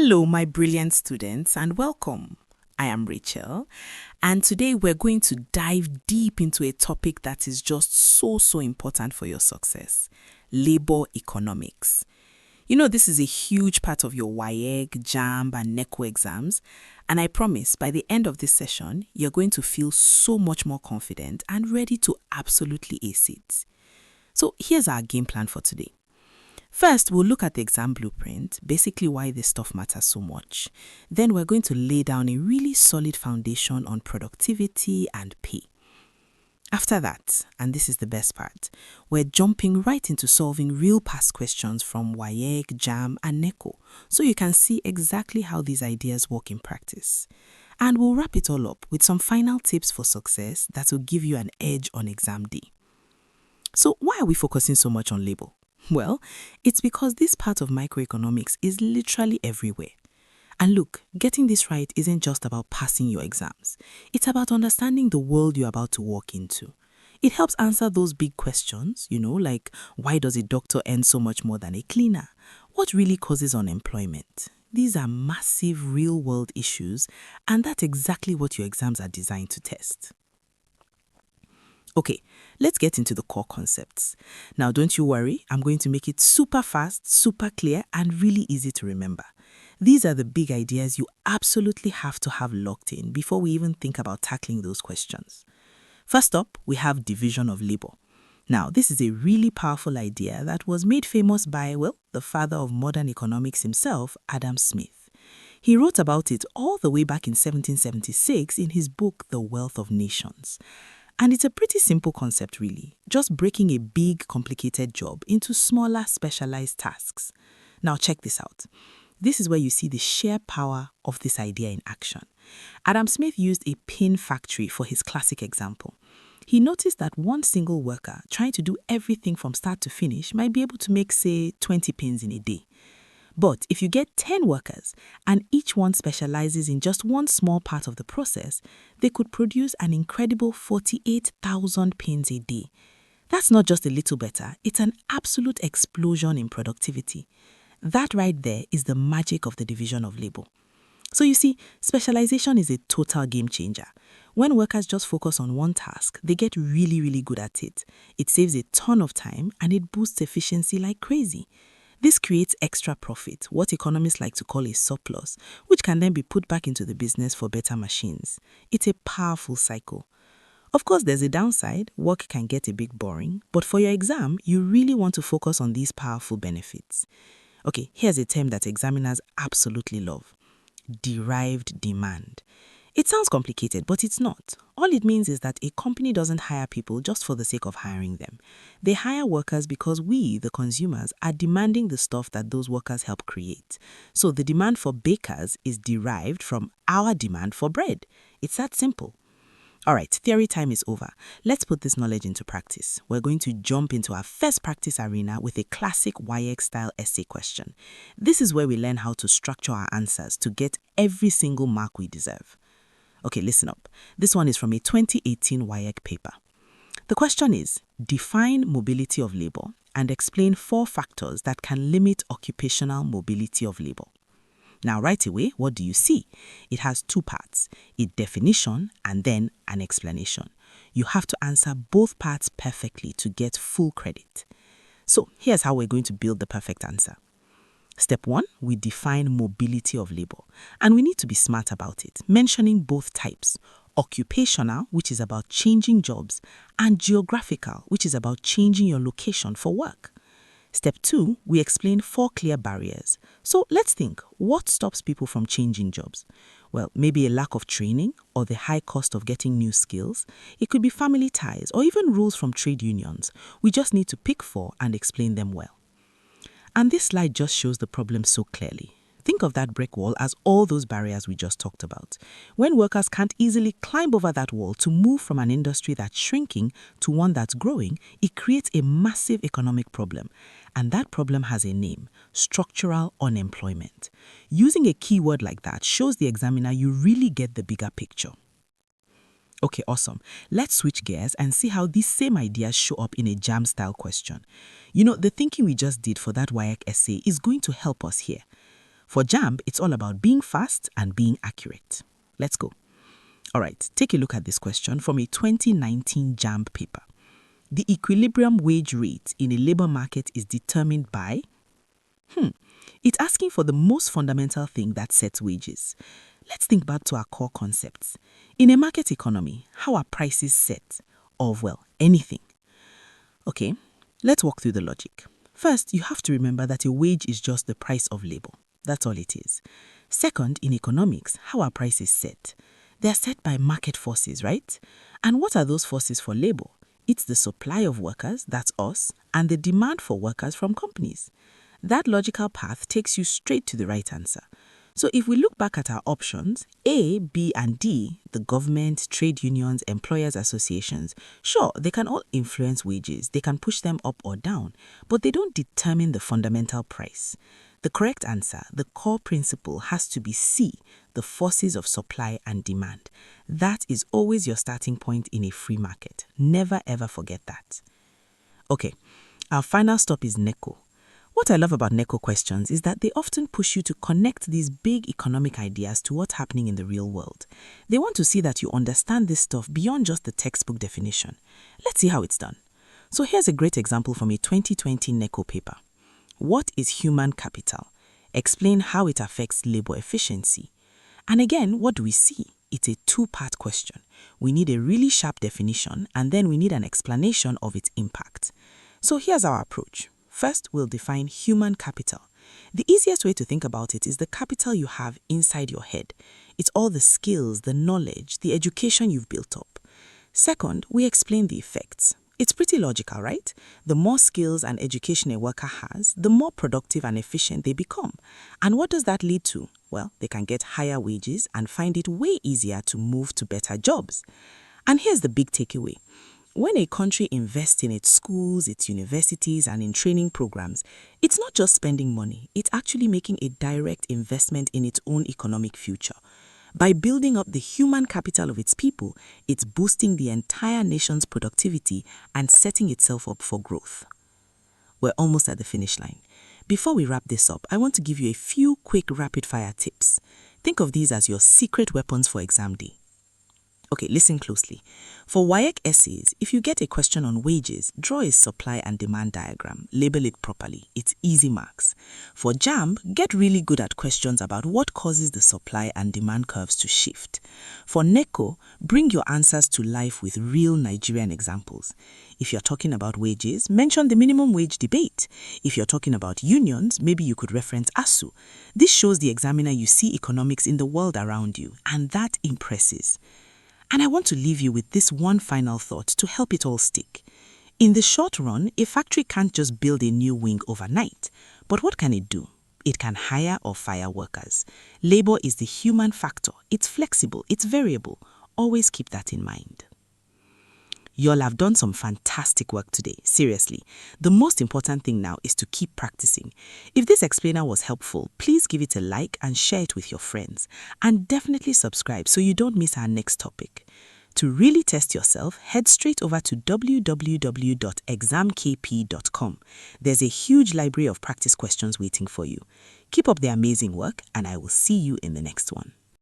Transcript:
Hello, my brilliant students, and welcome. I am Rachel, and today we're going to dive deep into a topic that is just so important for your success: labor economics. You know, this is a huge part of your WAEC, JAMB, and NECO exams, and I promise by the end of this session, you're going to feel so much more confident and ready to absolutely ace it. So here's our game plan for today. First, we'll look at the exam blueprint, basically why this stuff matters so much. Then we're going to lay down a really solid foundation on productivity and pay. After that, and this is the best part, we're jumping right into solving real past questions from WAEC, JAM, and NECO, so you can see exactly how these ideas work in practice. And we'll wrap it all up with some final tips for success that will give you an edge on exam day. So why are we focusing so much on labor? Well, it's because this part of microeconomics is literally everywhere. And look, getting this right isn't just about passing your exams. It's about understanding the world you're about to walk into. It helps answer those big questions, like why does a doctor earn so much more than a cleaner? What really causes unemployment? These are massive real-world issues, and that's exactly what your exams are designed to test. Okay, let's get into the core concepts. Now, don't you worry, I'm going to make it super fast, super clear, and really easy to remember. These are the big ideas you absolutely have to have locked in before we even think about tackling those questions. First up, we have division of labor. Now, this is a really powerful idea that was made famous by, the father of modern economics himself, Adam Smith. He wrote about it all the way back in 1776 in his book, The Wealth of Nations. And it's a pretty simple concept, really, just breaking a big, complicated job into smaller, specialized tasks. Now, check this out. This is where you see the sheer power of this idea in action. Adam Smith used a pin factory for his classic example. He noticed that one single worker trying to do everything from start to finish might be able to make, say, 20 pins in a day. But if you get 10 workers and each one specializes in just one small part of the process, they could produce an incredible 48,000 pins a day. That's not just a little better, it's an absolute explosion in productivity. That right there is the magic of the division of labor. So you see, specialization is a total game changer. When workers just focus on one task, they get really good at it. It saves a ton of time and it boosts efficiency like crazy. This creates extra profit, what economists like to call a surplus, which can then be put back into the business for better machines. It's a powerful cycle. Of course, there's a downside. Work can get a bit boring, but for your exam, you really want to focus on these powerful benefits. Okay, here's a term that examiners absolutely love: derived demand. It sounds complicated, but it's not. All it means is that a company doesn't hire people just for the sake of hiring them. They hire workers because we, the consumers, are demanding the stuff that those workers help create. So the demand for bakers is derived from our demand for bread. It's that simple. All right, theory time is over. Let's put this knowledge into practice. We're going to jump into our first practice arena with a classic WAEC-style essay question. This is where we learn how to structure our answers to get every single mark we deserve. Okay, listen up. This one is from a 2018 WAEC paper. The question is, define mobility of labor and explain 4 factors that can limit occupational mobility of labor. Now, right away, what do you see? It has 2 parts, a definition and then an explanation. You have to answer both parts perfectly to get full credit. So, here's how we're going to build the perfect answer. Step 1, we define mobility of labor. And we need to be smart about it, mentioning both types: occupational, which is about changing jobs, and geographical, which is about changing your location for work. Step 2, we explain 4 clear barriers. So let's think, what stops people from changing jobs? Well, maybe a lack of training or the high cost of getting new skills. It could be family ties or even rules from trade unions. We just need to pick 4 and explain them well. And this slide just shows the problem so clearly. Think of that brick wall as all those barriers we just talked about. When workers can't easily climb over that wall to move from an industry that's shrinking to one that's growing, it creates a massive economic problem. And that problem has a name: structural unemployment. Using a keyword like that shows the examiner you really get the bigger picture. Okay, awesome. Let's switch gears and see how these same ideas show up in a JAM-style question. The thinking we just did for that WAEC essay is going to help us here. For JAMB, it's all about being fast and being accurate. Let's go. All right, take a look at this question from a 2019 JAMB paper. The equilibrium wage rate in a labor market is determined by... It's asking for the most fundamental thing that sets wages. Let's think back to our core concepts. In a market economy, how are prices set? Of, well, anything. Okay, let's walk through the logic. First, you have to remember that a wage is just the price of labor. That's all it is. Second, in economics, how are prices set? They are set by market forces, right? And what are those forces for labor? It's the supply of workers, that's us, and the demand for workers from companies. That logical path takes you straight to the right answer. So if we look back at our options, A, B, and D, the government, trade unions, employers' associations, sure, they can all influence wages, they can push them up or down, but they don't determine the fundamental price. The correct answer, the core principle, has to be C, the forces of supply and demand. That is always your starting point in a free market. Never ever forget that. Okay, our final stop is NECO. What I love about NECO questions is that they often push you to connect these big economic ideas to what's happening in the real world. They want to see that you understand this stuff beyond just the textbook definition. Let's see how it's done. So here's a great example from a 2020 NECO paper. What is human capital? Explain how it affects labor efficiency. And again, what do we see? It's a two-part question. We need a really sharp definition, and then we need an explanation of its impact. So here's our approach. First, we'll define human capital. The easiest way to think about it is the capital you have inside your head. It's all the skills, the knowledge, the education you've built up. Second, we explain the effects. It's pretty logical, right? The more skills and education a worker has, the more productive and efficient they become. And what does that lead to? Well, they can get higher wages and find it way easier to move to better jobs. And here's the big takeaway. When a country invests in its schools, its universities, and in training programs, it's not just spending money, it's actually making a direct investment in its own economic future. By building up the human capital of its people, it's boosting the entire nation's productivity and setting itself up for growth. We're almost at the finish line. Before we wrap this up, I want to give you a few quick rapid-fire tips. Think of these as your secret weapons for exam day. Okay, listen closely. For WAEC essays, if you get a question on wages, draw a supply and demand diagram. Label it properly. It's easy marks. For JAMB, get really good at questions about what causes the supply and demand curves to shift. For NECO, bring your answers to life with real Nigerian examples. If you're talking about wages, mention the minimum wage debate. If you're talking about unions, maybe you could reference ASU. This shows the examiner you see economics in the world around you, and that impresses. And I want to leave you with this one final thought to help it all stick. In the short run, a factory can't just build a new wing overnight. But what can it do? It can hire or fire workers. Labor is the human factor. It's flexible. It's variable. Always keep that in mind. Y'all have done some fantastic work today, seriously. The most important thing now is to keep practicing. If this explainer was helpful, please give it a like and share it with your friends. And definitely subscribe so you don't miss our next topic. To really test yourself, head straight over to www.examkp.com. There's a huge library of practice questions waiting for you. Keep up the amazing work, and I will see you in the next one.